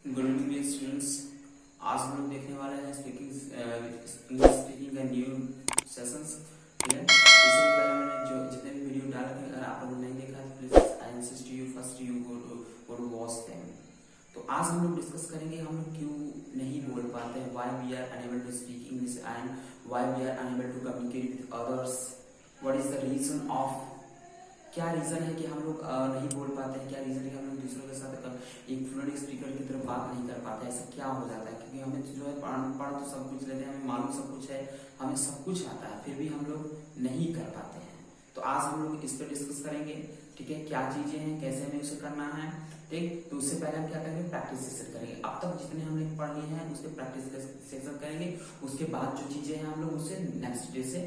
Good evening students. आज हम लोग देखने वाले हैं इंग्लिश स्पीकिंग का न्यू सेशंस। ठीक है, इससे पहले मैंने जो जितने भी वीडियो डाले थे, अगर आप लोगों ने नहीं देखा तो please I insist you first you go to watch them. तो आज हम लोग डिस्कस करेंगे हम लोग क्यों नहीं बोल पाते हैं, why we are unable to speak English and why we are unable to communicate with others. What is the reason of, क्या रीजन है कि हम लोग नहीं बोल पाते हैं, क्या रीजन है कि हम लोग दूसरों के साथ एक फ्लुएंट स्पीकर की तरफ बात नहीं कर पाते, ऐसा क्या हो जाता है? क्योंकि हमें जो है पढ़ तो सब कुछ लेते हैं, हमें मालूम सब कुछ है, हमें सब कुछ आता है, फिर भी हम लोग नहीं कर पाते हैं। तो आज हम लोग इस पर डिस्कस करेंगे। ठीक है, क्या चीजें हैं, कैसे हमें उसे करना है। ठीक, तो उससे पहले हम क्या करेंगे, प्रैक्टिस सेशन करेंगे। अब तक जितने हमने पढ़ लिए हैं उसके प्रैक्टिस सेशन करेंगे। उसके बाद जो चीजें हैं हम लोग उसे नेक्स्ट डे से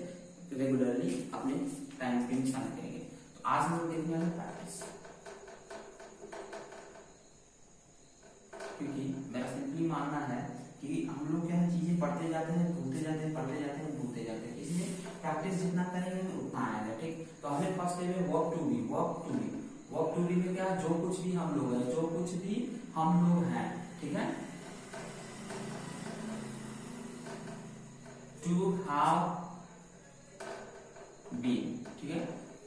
रेगुलरली अपने टाइम पे निशान करेंगे। तो आज हम लोग देखने वाले प्रैक्टिस, क्योंकि मेरा सिंपली मानना है कि हम लोग क्या है, चीजें पढ़ते जाते हैं, भूलते जाते हैं, पढ़ते जाते हैं, भूलते जाते हैं, इसलिए प्रैक्टिस जितना करेंगे उतना आएगा। ठीक, तो हमें फर्स्ट डे में वर्क टू बी में क्या, जो कुछ भी हम लोग हैं, जो कुछ भी हम लोग हैं, ठीक है, टू हैव बीन। ठीक है,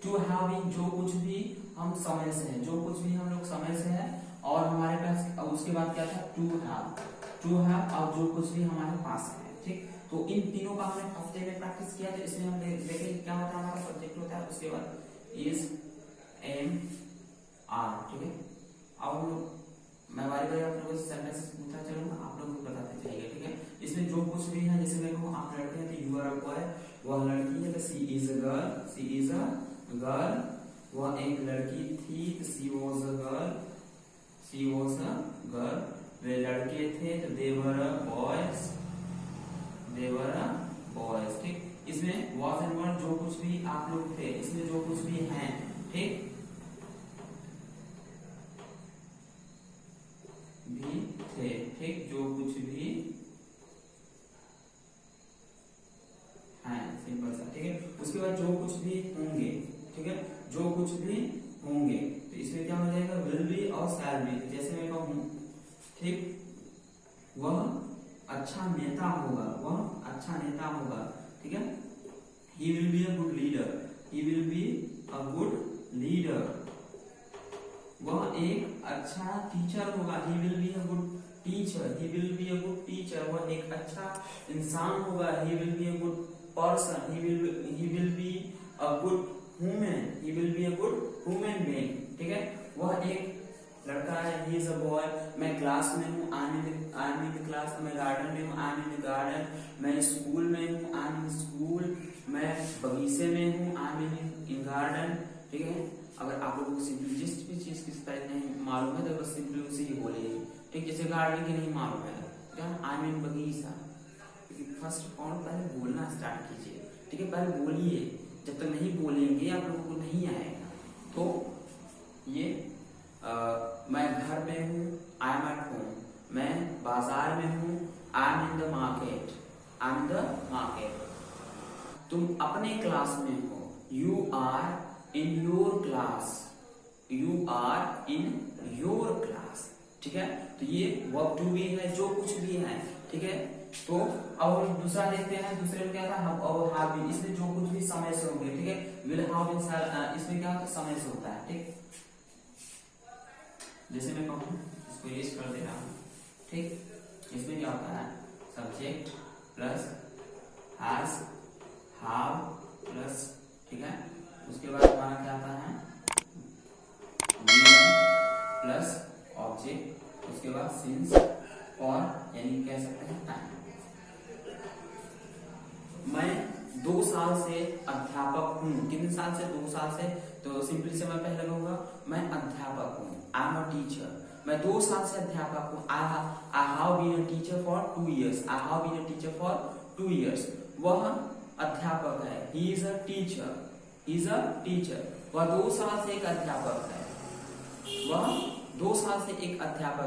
टू हैव बीन, जो कुछ भी हम समय से है, जो कुछ भी हम लोग समय से है, और हमारे पास उसके बाद क्या था, टू हैव और जो कुछ भी हमारे पास है। ठीक, तो इन तीनों का हमने फर्स्ट डे में प्रैक्टिस किया, तो इसमें हम देखेंगे क्या होता है, हमारा सब्जेक्ट होता है, उसके बाद इज एम आर। ठीक है, अब हम लोग मैं बारी बारी आप लोगों से सेंटेंसेस पूछता चलूंगा, आप लोग बताते जाइए। ठीक है, इसमें जो कुछ भी है, जैसे मैं कहूँ आप लड़के हैं तो यू आर अ बॉय, वह लड़की है तो सी इज अ गर्ल, वह एक लड़की थी तो सी वॉज अ गर्ल, वे लड़के थे तो they were boys। ठीक, इसमें was and were जो कुछ भी आप लोग थे, इसमें जो कुछ भी हैं, ठीक, भी थे, ठीक, जो कुछ भी हैं, सिंपल सा। ठीक है, उसके बाद जो कुछ भी होंगे, ठीक है, जो कुछ भी होंगे, तो इसमें क्या हो जाएगा, विल बी और शैल बी। जैसे मैं कहूँ, ठीक, वह अच्छा नेता होगा, वह अच्छा नेता होगा। ठीक है, he will be a good leader, वह एक अच्छा टीचर होगा, he will be a good teacher, वह एक अच्छा इंसान होगा, he will be a good person, he will be a good human being. ठीक है, वह एक लड़का है, ही इज अ बॉय, मैं क्लास में हूँ, I am in the class, मैं गार्डन में हूँ, I am in the garden, मैं स्कूल में हूँ, आई एम इन स्कूल, मैं बगीचे में हूँ, आई एम इन गार्डन। ठीक है, अगर आप लोगों को सिंपली जिस भी चीज किस तरह नहीं मालूम है तो बस सिंपली उसे ही बोलिए। ठीक, जैसे गार्डन की नहीं मालूम है, क्या, आई एम इन बगीचा। फर्स्ट कौन, पहले बोलना स्टार्ट कीजिए। ठीक है, पहले बोलिए, जब तक नहीं बोलेंगे आप लोगों को नहीं आएगा। तो ये मैं घर में हूँ, आई एम एट होम, मैं बाजार में हूँ, I am in the market, तुम अपने क्लास में हो, you are in your class. ठीक है, तो ये वर्ब टू बी है, जो कुछ भी है। ठीक है, तो अब दूसरा देखते हैं, दूसरे में क्या था, हैव बीन, इसमें जो कुछ भी समय से होंगे। ठीक है, विल हैव बीन, इसमें क्या होता है, समय से होता है। ठीक, जैसे मैं कहूँ, इसको यूज कर दे रहा हूँ। ठीक, इसमें क्या होता है, subject plus has, how plus, ठीक है, उसके बाद हमारा क्या आता है, प्लस ऑब्जेक्ट, उसके बाद सिंस, और यानी कह सकते हैं टाइम। मैं 2 साल से अध्यापक हूँ, कितने साल से, 2 साल से, तो सिंपली से मैं पहले कहूंगा, मैं अध्यापक हूँ, आई एम अ टीचर, मैं 2 साल से अध्यापक हूँ, I have been a teacher for 2 years, वह अध्यापक है, ही इज अ टीचर, वह 2 साल से एक अध्यापक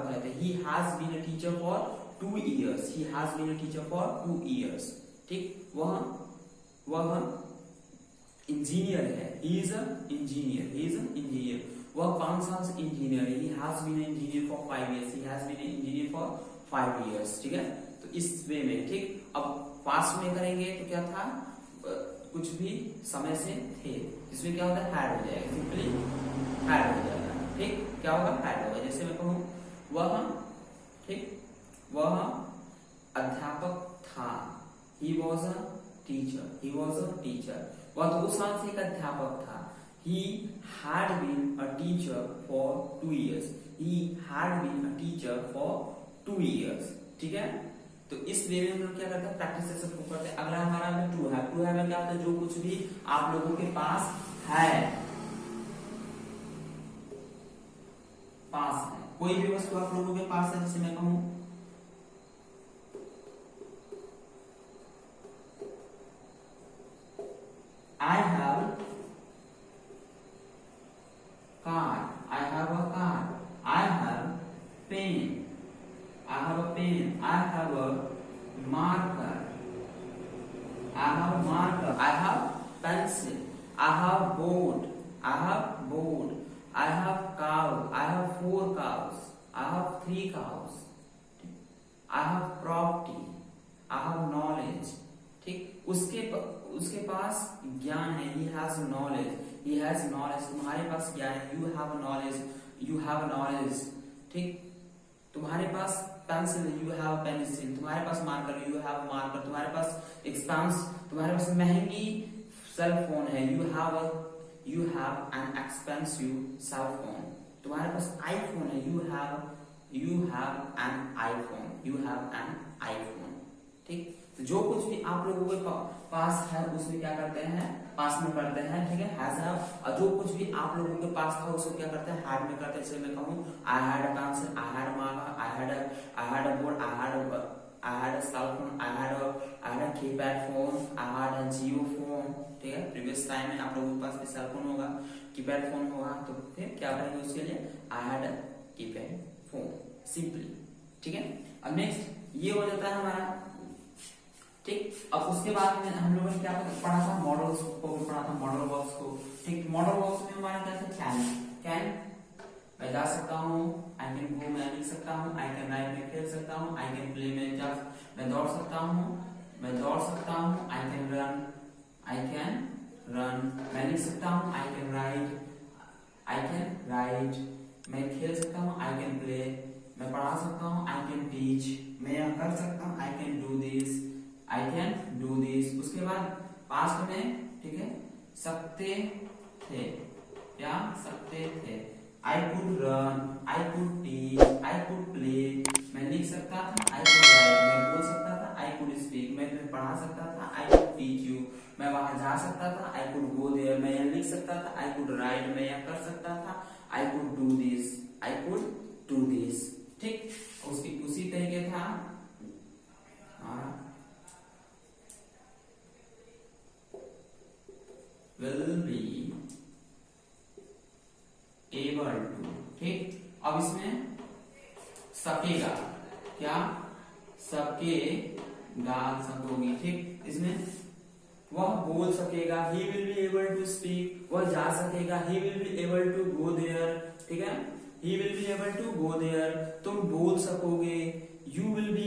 है, तो he has been a teacher for 2 years, ठीक, वह इंजीनियर है, ही इज अ इंजीनियर, वह कौन सा इंजीनियर है? He has been engineer for 5 years, he has been engineer for 5 years, ठीक है। तो इस वे में, ठीक। अब पास्ट में करेंगे तो क्या था, कुछ भी समय से थे, इसमें क्या होता है, हैड हो जाएगा, सिंपली हैड हो जाएगा, ठीक। क्या होगा, हैड होगा। जैसे मैं कहूँ वह, ठीक, वह अध्यापक था, he was a teacher, he was a teacher. वह 2 साल से एक अध्यापक था। He had been a teacher for 2 years. He had been a teacher for 2 years. ठीक है। तो इस वे में हम लोग क्या करते हैं, प्रैक्टिस से प्रूव करते हैं। अगला हमारा में टू है। टू है में क्या होता है, जो कुछ भी आप लोगों के पास है, पास है, कोई भी वस्तु आप लोगों के पास है, जैसे मैं कहूं I have car, I have a car, I have pen, I have a pen, I have a marker, I have marker, I have pencil, I have board, I have board, I have cow, I have 4 cows, I have 3 cows, I have property, I have knowledge, ठीक। उसके पास ज्ञान है, he has knowledge, he has knowledge, तुम्हारे पास ज्ञान है, you have knowledge, you have knowledge, ठीक। तुम्हारे पास pencil है, you have pencil, तुम्हारे पास मार्कर है, you have marker, तुम्हारे पास एक्सपेंस, तुम्हारे पास महंगी सेल फोन है, you have an expensive cell phone, तुम्हारे पास आईफोन है, you have an iPhone, you have an iPhone, ठीक। तो जो कुछ भी आप लोगों के पास है उसमें क्या करते हैं, पास में करते हैं, ठीक है, हैज है। और जो कुछ भी आप लोगों के पास था उसको क्या करते हैं, हैड में करते हैं। जैसे मैं कहूँ I had a pencil, I had marker, I had a board, I had a cell phone, I had a keypad phone, I had a Jio phone, ठीक है। प्रीवियस टाइम में आप लोगों के पास भी सेल फोन होगा, कीपैड फोन होगा, तो फिर क्या करेंगे उसके लिए, आई had a keypad phone, simply, ठीक है। अब नेक्स्ट ये हो जाता है हमारा, ठीक। अब उसके बाद में हम लोगों ने क्या पढ़ा था, मॉडल्स को भी पढ़ा था, मॉडल वर्ब्स को, ठीक। मॉडल वर्ब्स में हमारा क्या था, कैन, मैं जा सकता हूँ, आई कैन गो, मैं लिख सकता हूँ, आई कैन राइट, मैं खेल सकता हूँ, आई कैन प्ले, मैं दौड़ सकता हूँ, आई कैन रन, मैं लिख सकता हूँ, आई कैन राइट, मैं खेल सकता हूँ, आई कैन प्ले, मैं पढ़ा सकता हूँ, आई कैन टीच, मैं यह कर सकता हूँ, आई कैन डू दिस, उसके बाद पास्ट में, ठीक है, सकते थे, क्या सकते थे, I could run, I could teach, I could play, मैं लिख सकता था, आई कुड राइट, मैं बोल सकता था, आई कुड स्पीक, मैं तुम्हें पढ़ा सकता था, आई कुड टीच यू, मैं वहां जा सकता था, आई कुड गो देयर, मैं यह लिख सकता था, आई कुड राइट, मैं यह कर सकता था, आई कुड डू दिस, ठीक। उसी तरीके था will be able to, ठीक। अब इसमें सकेगा, क्या सकेगा, सकोगी, ठीक। इसमें वह बोल सकेगा, he will be able to speak, वह जा सकेगा, he will be able to go there, ठीक है, he will be able to go there, तुम बोल सकोगे, you will be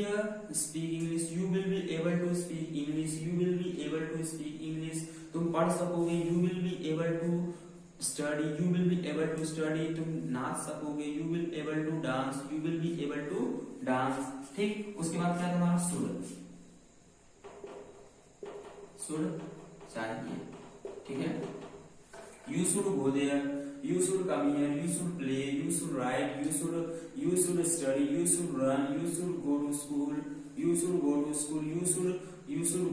speak English, you will be able to speak English, you will be able to speak English, तुम पढ़ सकोगे, you will be able to study, you will be able to study, तुम नाच सकोगे, you will able to dance, you will be able to dance, ठीक। उसके बाद क्या तुम्हारा should चाहिए, ठीक है, you should go there, you should come here, you should play, you should write, you should study, you should run, you should go to school, you should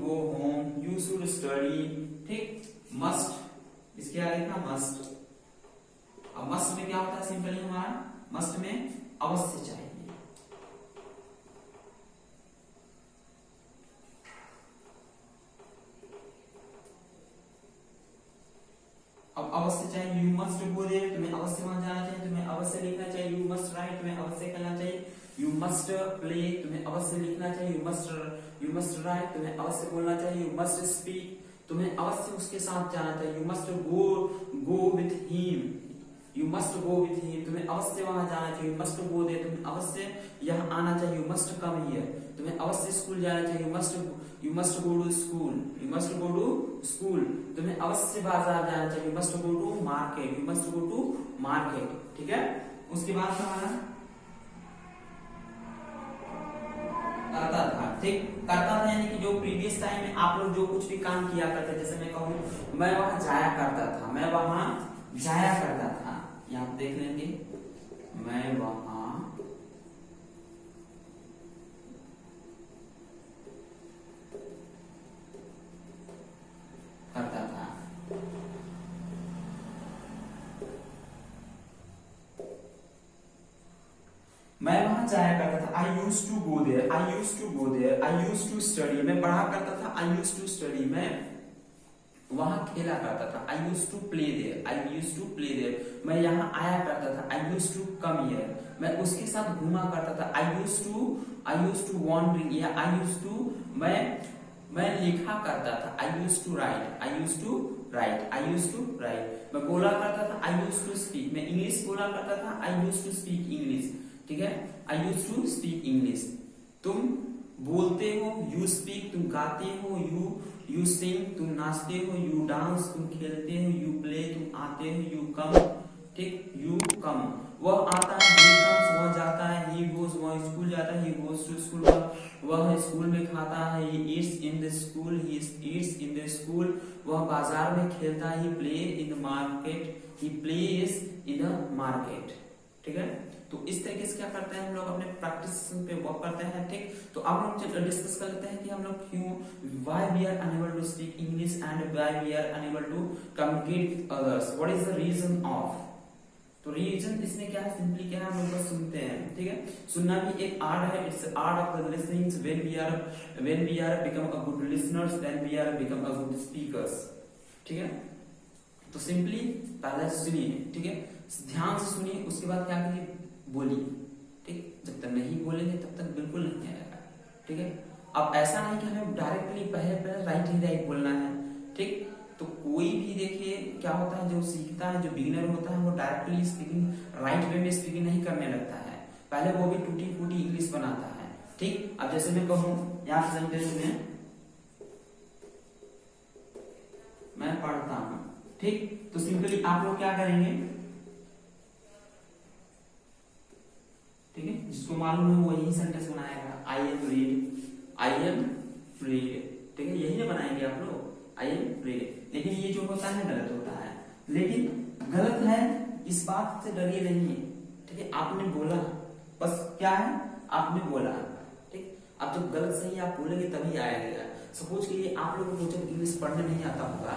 go home, you should study, ठीक। must, इसके आगे था must। अब must में क्या होता है, simply हमारा must में अवश्य चाहिए, अब अवश्य चाहिए, यू मस्ट गो देयर, तुम्हें अवश्य वहां जाना चाहिए, तुम्हें अवश्य लिखना चाहिए, यू मस्ट राइट, तुम्हें अवश्य करना चाहिए, यू मस्ट प्ले, तुम्हें अवश्य लिखना चाहिए, यू मस्ट राइट, तुम्हें अवश्य बोलना चाहिए, यू मस्ट स्पीक, तुम्हें अवश्य उसके साथ जाना चाहिए, you must go with him, you must go with him, तुम्हें अवश्य वहां जाना चाहिए, यू मस्ट गो देयर, तुम्हें अवश्य यहाँ आना चाहिए, यू मस्ट कम हियर, तुम्हें अवश्य स्कूल जाना चाहिए, you must go to school, you must go to school, तुम्हें अवश्य बाजार जाना चाहिए, you must go to market, you must go to market. ठीक है, उसके बाद हमारा करता था। ठीक, करता था यानी कि जो प्रीवियस टाइम में आप लोग जो कुछ भी काम किया करते, जैसे मैं कहूँ मैं वहां जाया करता था, मैं वहां जाया करता था, यहाँ देख लेंगे, मैं वहां करता था। मैं वहां जाया करता था, I used to go there, I used to go there, I used to study, मैं पढ़ा करता था, आई यूज टू स्टडी, मैं वहां खेला करता था, I used to play there, I used to play there, मैं यहाँ आया करता था, I used to come here, मैं उसके साथ घूमा करता था, आई यूज टू वॉन्डरिंग, या आई यूज टू, मैं लिखा करता था, I used to write, I used to write, I used to write, मैं बोला करता था, आई यूज टू स्पीक, मैं इंग्लिश बोला करता था, I used to speak English. ठीक है, I used to speak English, तुम बोलते हो, यू स्पीक, तुम गाते हो, यू सिंग, तुम नाचते हो, यू डांस, तुम खेलते हो, यू प्ले, तुम आते हो, यू कम। ठीक, यू कम, वह आता है, ही कम्स, वह जाता है, ही गोज, वह स्कूल जाता है, ही गोज टू स्कूल, वह स्कूल में खाता है, he eats in the school, he eats in the school, वह बाजार में खेलता है, he play in the market, he plays in the market. ठीक है, तो इस तरीके से क्या करते हैं हम लोग अपने प्रैक्टिस पे वर्क करते हैं। ठीक, तो अब हम डिस्कस कर लेते हैं कि हम लोग क्यों, why we are unable to speak English and why we are unable to communicate with others, what is the reason of. तो रीजन इसमें क्या है, सिंपली क्या है, हम लोग बस सुनते हैं। ठीक है, सुनना भी एक आर्ट है, it's art of the listening, when we are become a good listeners then we are become a good speakers. ठीक है, तो सिंपली पहले सुनिए। ठीक है, ध्यान से सुनिए, उसके बाद क्या करिए, बोलिए। ठीक, जब तक नहीं बोलेंगे तब तक बिल्कुल नहीं आएगा। ठीक है, अब ऐसा नहीं कि हमें डायरेक्टली पहले राइट ही राइट बोलना है। ठीक, तो कोई भी देखिए क्या होता है, जो सीखता है, जो बिगिनर होता है, वो डायरेक्टली स्पीकिंग राइट वे में स्पीकिंग नहीं करने लगता है, पहले वो भी टूटी फूटी इंग्लिश बनाता है। ठीक, अब जैसे मैं कहूँ यहाँ सेंटेंस में मैं पढ़ता हूँ। ठीक, तो सिंपली आप लोग क्या करेंगे, ठीक है, जिसको मालूम है वो यही सेंटेंस बनाएगा, I am read, I am read. ठीक है, यही ना बनाएंगे आप लोग, आई एम रीड। लेकिन ये जो होता है गलत होता है, लेकिन गलत है इस बात से डरिए नहीं। ठीक है, आपने बोला, बस क्या है, आपने बोला। ठीक, अब जब गलत सही आप बोलेंगे तभी आएगा। सपोज के लिए आप लोगों को जब इंग्लिश पढ़ने नहीं आता होगा,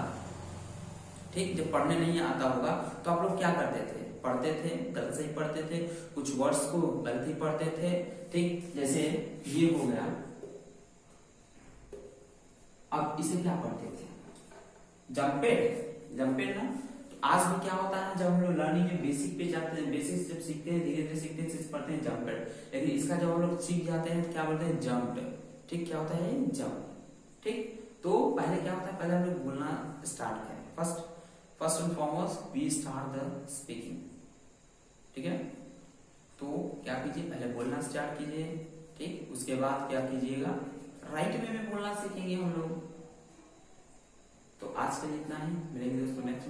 ठीक, जब पढ़ने नहीं आता होगा तो आप लोग क्या करते थे, पढ़ते थे, गलत सही पढ़ते थे, कुछ वर्ड्स को गलत ही पढ़ते थे। ठीक, जैसे ये हो गया, अब इसे क्या पढ़ते थे, जंपेड, जंपेड ना। तो आज भी क्या होता है, जब हम लोग लर्निंग में बेसिक पे जाते हैं, बेसिक जब सीखते हैं, धीरे धीरे सीखते हैं, पढ़ते हैं जंपेड, लेकिन इसका जब हम लोग सीख जाते हैं तो क्या बोलते हैं, जंप्ड। ठीक, क्या होता है, जंप। ठीक, तो पहले क्या होता है, पहले हम लोग बोलना स्टार्ट करें, first and foremost we start the speaking. ठीक है, तो क्या कीजिए, पहले बोलना स्टार्ट कीजिए। ठीक, उसके बाद क्या कीजिएगा, राइट वे में बोलना सीखेंगे हम लोग। तो आज के लिए इतना ही, मिलेंगे दोस्तों नेक्स्ट